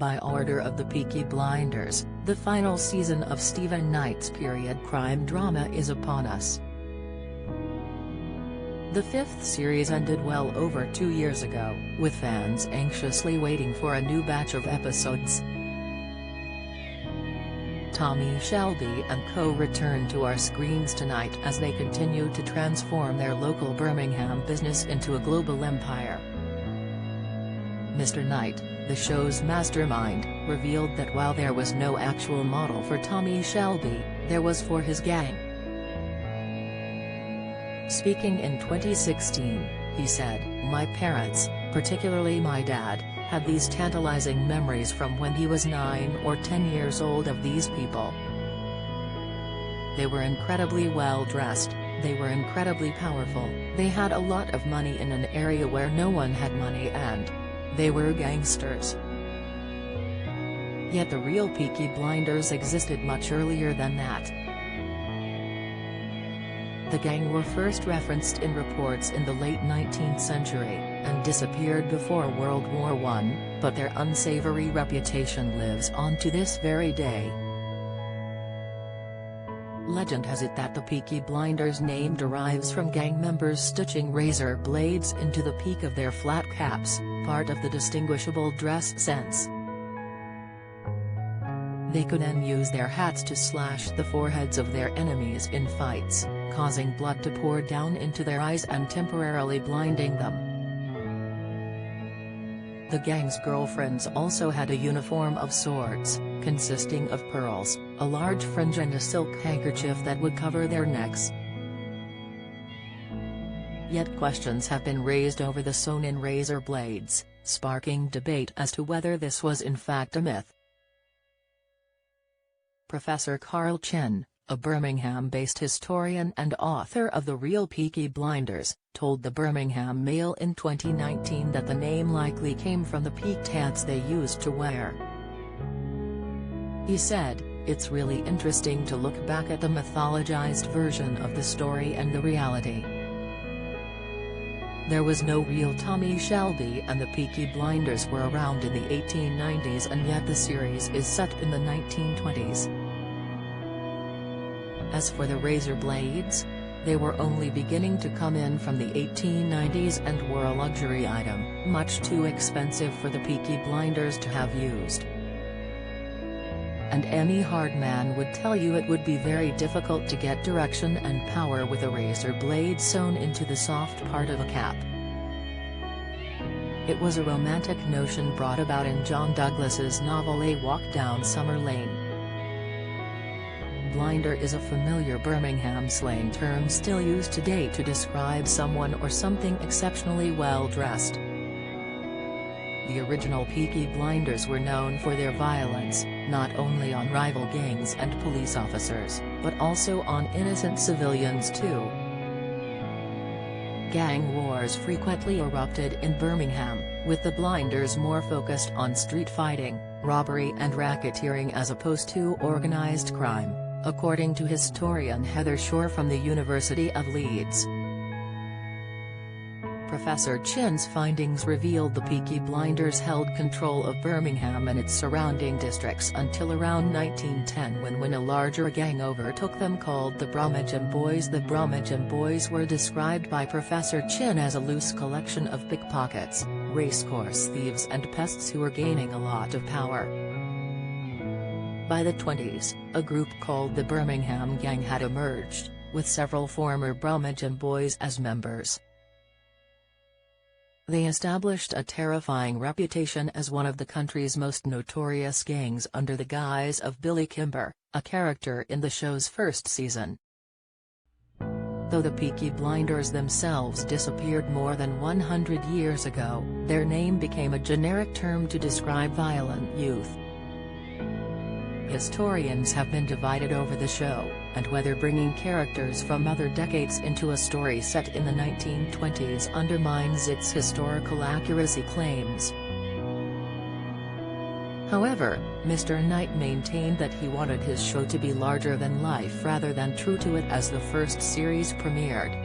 By order of the Peaky Blinders, the final season of Stephen Knight's period crime drama is upon us. The fifth series ended well over 2 years ago, with fans anxiously waiting for a new batch of episodes. Tommy Shelby and co return to our screens tonight as they continue to transform their local Birmingham business into a global empire. Mr. Knight, the show's mastermind, revealed that while there was no actual model for Tommy Shelby, there was for his gang. Speaking in 2016, he said, "My parents, particularly my dad, had these tantalizing memories from when he was 9 or 10 years old of these people. They were incredibly well dressed, they were incredibly powerful, they had a lot of money in an area where no one had money, and they were gangsters." Yet the real Peaky Blinders existed much earlier than that. The gang were first referenced in reports in the late 19th century, and disappeared before World War I, but their unsavory reputation lives on to this very day. Legend has it that the Peaky Blinders name derives from gang members stitching razor blades into the peak of their flat caps, part of the distinguishable dress sense. They could then use their hats to slash the foreheads of their enemies in fights, causing blood to pour down into their eyes and temporarily blinding them. The gang's girlfriends also had a uniform of sorts, consisting of pearls, a large fringe and a silk handkerchief that would cover their necks. Yet questions have been raised over the sewn-in razor blades, sparking debate as to whether this was in fact a myth. Professor Carl Chin, a Birmingham-based historian and author of The Real Peaky Blinders, told the Birmingham Mail in 2019 that the name likely came from the peaked hats they used to wear. He said, "It's really interesting to look back at the mythologized version of the story and the reality. There was no real Tommy Shelby, and the Peaky Blinders were around in the 1890s, and yet the series is set in the 1920s. As for the razor blades, they were only beginning to come in from the 1890s and were a luxury item, much too expensive for the Peaky Blinders to have used. And any hard man would tell you it would be very difficult to get direction and power with a razor blade sewn into the soft part of a cap. It was a romantic notion brought about in John Douglas's novel A Walk Down Summer Lane. Blinder is a familiar Birmingham slang term still used today to describe someone or something exceptionally well dressed. The original Peaky Blinders were known for their violence, not only on rival gangs and police officers, but also on innocent civilians too. Gang wars frequently erupted in Birmingham, with the Blinders more focused on street fighting, robbery and racketeering as opposed to organized crime, according to historian Heather Shore from the University of Leeds. Professor Chin's findings revealed the Peaky Blinders held control of Birmingham and its surrounding districts until around 1910 when a larger gang overtook them called the Brummagem Boys. The Brummagem Boys were described by Professor Chin as a loose collection of pickpockets, racecourse thieves and pests who were gaining a lot of power. By the 20s, a group called the Birmingham Gang had emerged, with several former Brummagem Boys as members. They established a terrifying reputation as one of the country's most notorious gangs under the guise of Billy Kimber, a character in the show's first season. Though the Peaky Blinders themselves disappeared more than 100 years ago, their name became a generic term to describe violent youth. Historians have been divided over the show, and whether bringing characters from other decades into a story set in the 1920s undermines its historical accuracy claims. However, Mr. Knight maintained that he wanted his show to be larger than life rather than true to it as the first series premiered.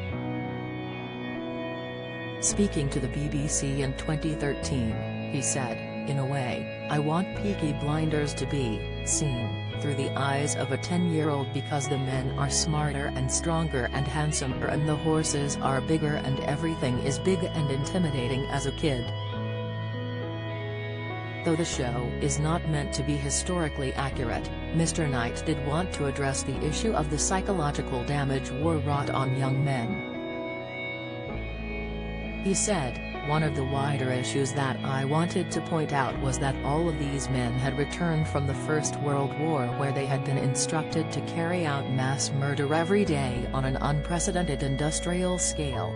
Speaking to the BBC in 2013, he said, In a way, I want Peaky Blinders to be seen through the eyes of a 10-year-old because the men are smarter and stronger and handsomer and the horses are bigger and everything is big and intimidating as a kid. Though the show is not meant to be historically accurate, Mr. Knight did want to address the issue of the psychological damage war wrought on young men. He said, "One of the wider issues that I wanted to point out was that all of these men had returned from the First World War where they had been instructed to carry out mass murder every day on an unprecedented industrial scale.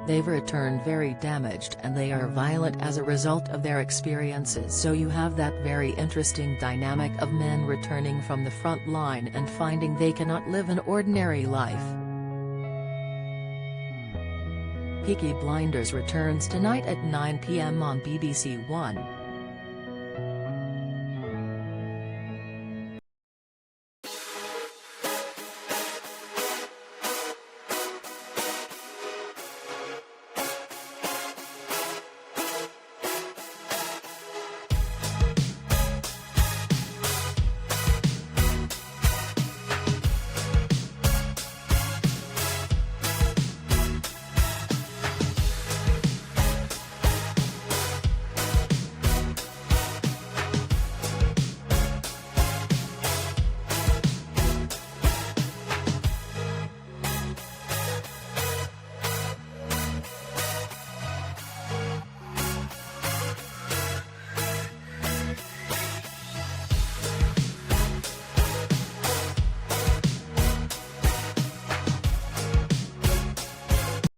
They've returned very damaged and they are violent as a result of their experiences, so you have that very interesting dynamic of men returning from the front line and finding they cannot live an ordinary life." Peaky Blinders returns tonight at 9 p.m. on BBC One.